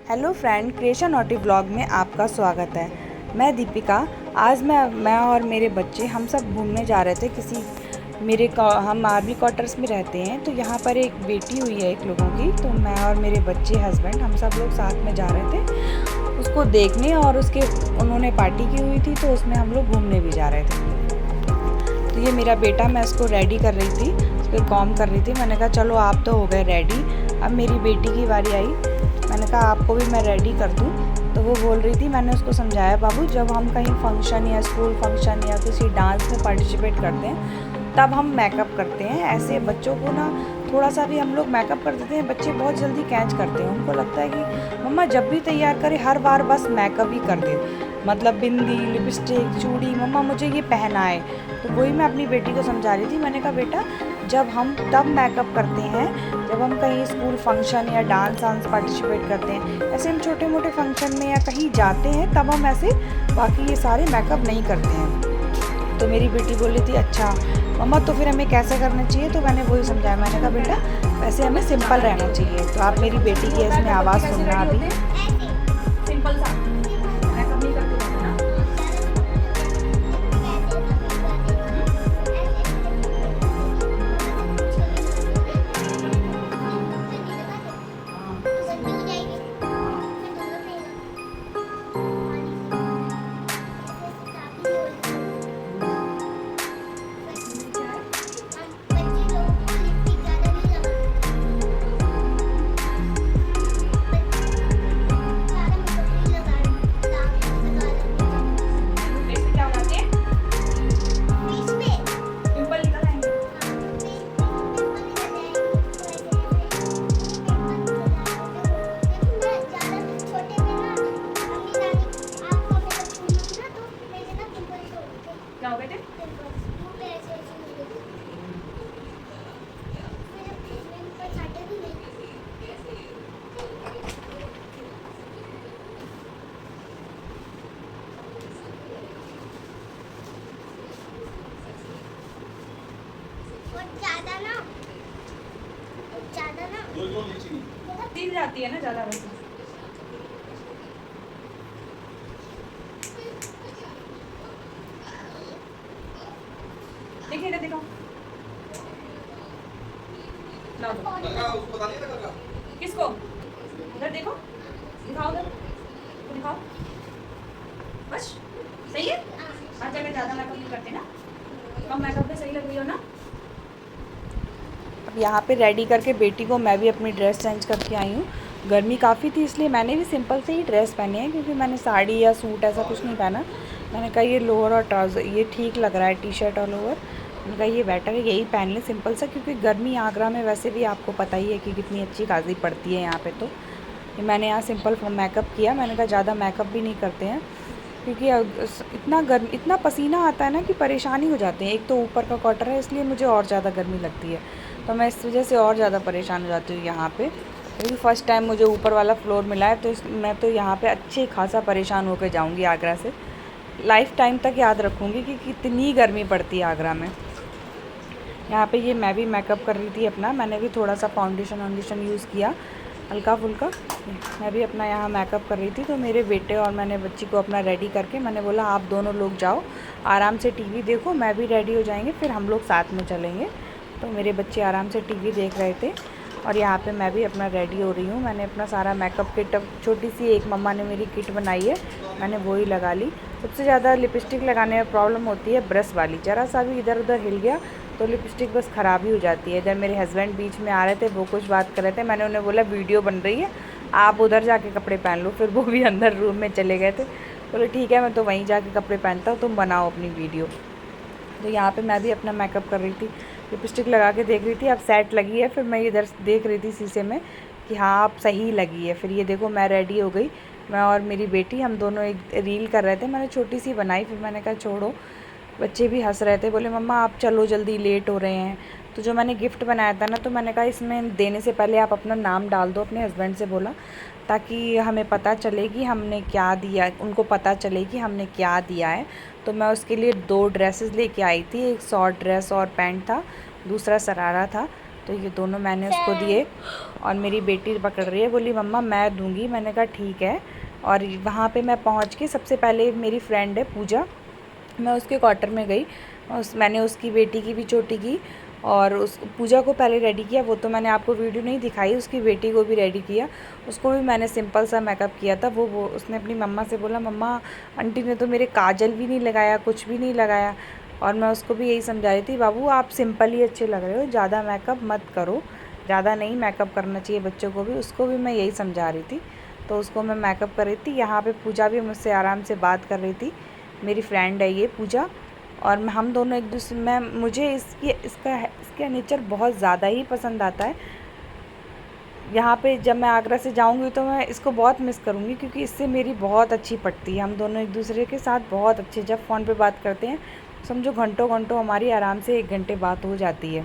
Hello friend, creation naughty vlog में आपका स्वागत है। मैं दीपिका। आज मैं और मेरे बच्चे हम सब घूमने जा रहे थे हम आर्मी क्वार्टर्स में रहते हैं, तो यहाँ पर एक बेटी हुई है एक लोगों की, तो मैं और मेरे बच्चे हस्बैंड हम सब लोग साथ में जा रहे थे उसको देखने। और उन्होंने पार्टी की हुई थी, तो उसमें हम लोग घूमने भी जा रहे थे। तो ये मेरा बेटा, मैं इसको रेडी कर रही थी, उसको कॉम कर रही थी। मैंने कहा चलो आप तो हो गए रेडी, अब मेरी बेटी की बारी आई। मैंने कहा आपको भी मैं रेडी कर दूँ। तो वो बोल रही थी, मैंने उसको समझाया, बाबू जब हम कहीं फंक्शन या स्कूल फंक्शन या किसी डांस में पार्टिसिपेट करते हैं तब हम मेकअप करते हैं। ऐसे बच्चों को ना थोड़ा सा भी हम लोग मेकअप कर देते हैं, बच्चे बहुत जल्दी कैच करते हैं। उनको लगता है कि मम्मा जब भी तैयार करे हर बार बस मेकअप ही कर दे, मतलब बिंदी, लिपस्टिक, चूड़ी, मम्मा मुझे ये पहना है। तो वही मैं अपनी बेटी को समझा रही थी। मैंने कहा बेटा जब हम तब मेकअप करते हैं जब हम कहीं स्कूल फंक्शन या डांस पार्टिसिपेट करते हैं। ऐसे हम छोटे मोटे फंक्शन में या कहीं जाते हैं तब हम ऐसे बाकी ये सारे मेकअप नहीं करते हैं। तो मेरी बेटी बोल रही थी अच्छा मम्मा तो फिर हमें कैसे करना चाहिए। तो मैंने वही समझाया। मैंने कहा बेटा वैसे हमें सिंपल रहना चाहिए। तो आप मेरी बेटी की इसमें आवाज़ सुनना अभी। सिंपल सा मेकअप नहीं करते हैं ना। क्या हो गए थे? सील जाती है ना ज़्यादा वैसे। देखिए इधर दिखाओ। लाओ दो। किसको? उधर देखो, दिखाओ उधर, दिखाओ। बस सही है। हर जगह ज़्यादा मेकअप नहीं करते ना, कम मेकअप में सही लग रही हो ना। अब यहाँ पे रेडी करके बेटी को मैं भी अपनी ड्रेस चेंज करके आई हूँ। गर्मी काफ़ी थी इसलिए मैंने भी सिंपल से ही ड्रेस पहनी है, क्योंकि मैंने साड़ी या सूट ऐसा कुछ नहीं पहना। मैंने कहा ये लोअर और ट्राउज़र ये ठीक लग रहा है, टी शर्ट और लोअर। मैंने कहा ये बेटर है, यही पहन लें सिंपल सा, क्योंकि गर्मी आगरा में वैसे भी आपको पता ही है कि कितनी अच्छी खासी पड़ती है यहाँ पर। तो मैंने यहाँ सिंपल मेकअप किया। मैंने कहा ज़्यादा मेकअप भी नहीं करते हैं, क्योंकि इतना पसीना आता है ना कि परेशानी हो जाते हैं। एक तो ऊपर का क्वार्टर है इसलिए मुझे और ज़्यादा गर्मी लगती है, तो मैं इस वजह से और ज़्यादा परेशान हो जाती हूँ यहाँ पे। क्योंकि फ़र्स्ट टाइम मुझे ऊपर वाला फ्लोर मिला है, तो मैं तो यहाँ पे अच्छे खासा परेशान होकर जाऊँगी आगरा से। लाइफ टाइम तक याद रखूँगी कि कितनी गर्मी पड़ती है आगरा में। यहाँ पे ये मैं भी मेकअप कर रही थी अपना। मैंने भी थोड़ा सा फाउंडेशन यूज़ किया हल्का फुल्का। मैं भी अपना यहाँ मेकअप कर रही थी। तो मेरे बेटे और मैंने बच्ची को अपना रेडी करके मैंने बोला आप दोनों लोग जाओ आराम से टीवी देखो, मैं भी रेडी हो जाएंगे, फिर हम लोग साथ में चलेंगे। तो मेरे बच्चे आराम से टीवी देख रहे थे और यहाँ पे मैं भी अपना रेडी हो रही हूँ। मैंने अपना सारा मेकअप किट, छोटी सी एक मम्मा ने मेरी किट बनाई है, मैंने वो ही लगा ली। सबसे ज़्यादा लिपस्टिक लगाने में प्रॉब्लम होती है ब्रश वाली, ज़रा सा भी इधर उधर हिल गया तो लिपस्टिक बस ख़राब ही हो जाती है। इधर मेरे हस्बैंड बीच में आ रहे थे, वो कुछ बात कर रहे थे। मैंने उन्हें बोला वीडियो बन रही है, आप उधर जाके कपड़े पहन लो। फिर वो भी अंदर रूम में चले गए थे। बोले ठीक है मैं तो वहीं जाके कपड़े पहनता हूँ, तुम बनाओ अपनी वीडियो। तो यहाँ पे मैं भी अपना मेकअप कर रही थी, लिपस्टिक लगा के देख रही थी अब सेट लगी है। फिर मैं इधर देख रही थी शीशे में कि हाँ अब सही लगी है। फिर ये देखो मैं रेडी हो गई, मैं और मेरी बेटी हम दोनों एक रील कर रहे थे। मैंने छोटी सी बनाई, फिर मैंने कहा छोड़ो। बच्चे भी हंस रहे थे, बोले मम्मा आप चलो जल्दी लेट हो रहे हैं। तो जो मैंने गिफ्ट बनाया था ना, तो मैंने कहा इसमें देने से पहले आप अपना नाम डाल दो, अपने हस्बैंड से बोला, ताकि हमें पता चले कि हमने क्या दिया, उनको पता चले कि हमने क्या दिया है। तो मैं उसके लिए 2 ड्रेसेस लेके आई थी, एक शॉर्ट ड्रेस और पैंट था, दूसरा शरारा था। तो ये दोनों मैंने उसको दिए और मेरी बेटी पकड़ रही है, बोली मम्मा मैं दूंगी। मैंने कहा ठीक है। और वहाँ पे मैं पहुँच के सबसे पहले मेरी फ्रेंड है पूजा, मैं उसके क्वार्टर में गई। मैंने उसकी बेटी की भी चोटी की और उस पूजा को पहले रेडी किया, वो तो मैंने आपको वीडियो नहीं दिखाई। उसकी बेटी को भी रेडी किया, उसको भी मैंने सिंपल सा मेकअप किया था। वो उसने अपनी मम्मा से बोला मम्मा आंटी ने तो मेरे काजल भी नहीं लगाया, कुछ भी नहीं लगाया। और मैं उसको भी यही समझा रही थी, बाबू आप सिंपल ही अच्छे लग रहे हो, ज़्यादा मेकअप मत करो, ज़्यादा नहीं मेकअप करना चाहिए बच्चों को भी। उसको भी मैं यही समझा रही थी, तो उसको मैं मेकअप कर रही थी। यहाँ पे पूजा भी मुझसे आराम से बात कर रही थी, मेरी फ्रेंड है ये पूजा। और हम दोनों एक दूसरे में, मुझे इसका नेचर बहुत ज़्यादा ही पसंद आता है। यहाँ पे जब मैं आगरा से जाऊँगी तो मैं इसको बहुत मिस करूँगी, क्योंकि इससे मेरी बहुत अच्छी पटती है। हम दोनों एक दूसरे के साथ बहुत अच्छे, जब फ़ोन पे बात करते हैं समझो घंटों घंटों हमारी आराम से 1 घंटे बात हो जाती है।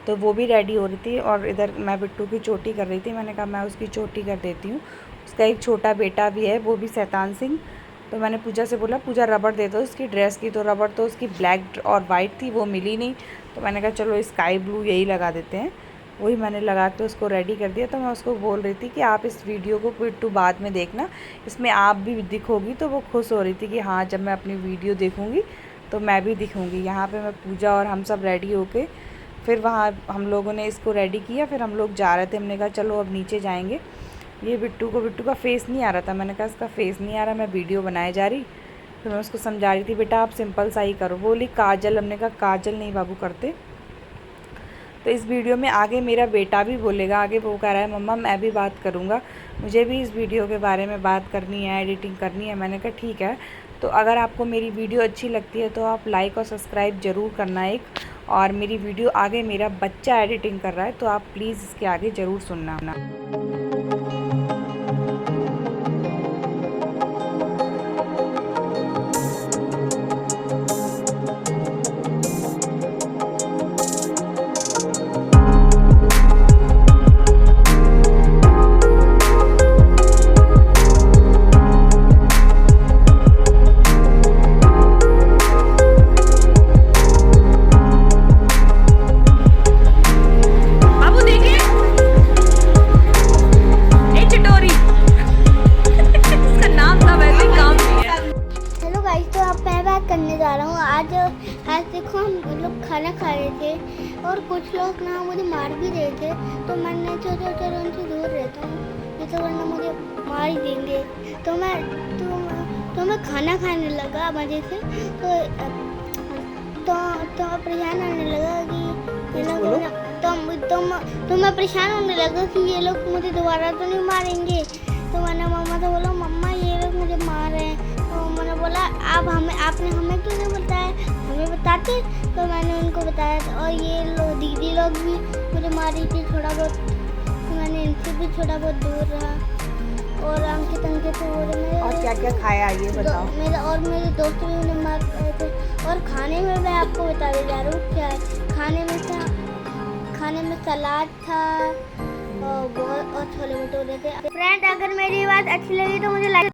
तो वो भी रेडी हो रही थी और इधर मैं बिट्टू की चोटी कर रही थी। मैंने कहा मैं उसकी चोटी कर देती हूँ। उसका एक छोटा बेटा भी है, वो भी शैतान सिंह। तो मैंने पूजा से बोला पूजा रबड़ दे दो इसकी ड्रेस की, तो रबड़ तो उसकी ब्लैक और वाइट थी, वो मिली नहीं। तो मैंने कहा चलो स्काई ब्लू यही लगा देते हैं। वही मैंने लगा के उसको रेडी कर दिया। तो मैं उसको बोल रही थी कि आप इस वीडियो को बिट्टू बाद में देखना, इसमें आप भी दिखोगी। तो वो खुश हो रही थी कि हाँ जब मैं अपनी वीडियो देखूँगी तो मैं भी दिखूँगी। यहाँ पर मैं पूजा और हम सब रेडी होके फिर वहाँ हम लोगों ने इसको रेडी किया। फिर हम लोग जा रहे थे, हमने कहा चलो अब नीचे जाएंगे। ये बिट्टू का फेस नहीं आ रहा था, मैंने कहा इसका फेस नहीं आ रहा, मैं वीडियो बनाए जा रही। फिर मैं उसको समझा रही थी बेटा आप सिंपल सा ही करो। बोली काजल, हमने कहा काजल नहीं बाबू करते। तो इस वीडियो में आगे मेरा बेटा भी बोलेगा, आगे वो कह रहा है मम्मा मैं भी बात करूँगा, मुझे भी इस वीडियो के बारे में बात करनी है, एडिटिंग करनी है। मैंने कहा ठीक है। तो अगर आपको मेरी वीडियो अच्छी लगती है तो आप लाइक और सब्सक्राइब ज़रूर करना एक। और मेरी वीडियो आगे मेरा बच्चा एडिटिंग कर रहा है, तो आप प्लीज़ इसके आगे ज़रूर सुनना। करने जा रहा हूँ आज देखो हम लोग खाना खा रहे थे और कुछ लोग ना मुझे मार भी रहे थे। तो मैंने सोचा चलो उनसे दूर रहता हूँ, नहीं तो वरना मुझे मार ही देंगे। तो मैं खाना खाने लगा मज़े से। तो परेशान होने लगा कि ये लोग तो मैं परेशान होने लगा कि ये लोग मुझे दोबारा तो नहीं मारेंगे। तो मैंने मम्मा से बोला मम्मा ये लोग मुझे मार रहे हैं। तो मैंने बोला आपने हमें क्यों नहीं बताया, हमें बताते। तो मैंने उनको बताया था। और ये लोग दीदी लोग भी मुझे मारी थी थोड़ा बहुत, तो मैंने इनसे भी थोड़ा बहुत दूर रहा। और अंकित तो और क्या क्या खाया ये बताओ। मेरे दोस्त भी उन्हें मार रहे थे। और खाने में मैं आपको बताने जा रहा हूँ क्या है। खाने में सलाद था और छोले भटूरे थे। फ्रेंड अगर मेरी बात अच्छी लगी तो मुझे लाइक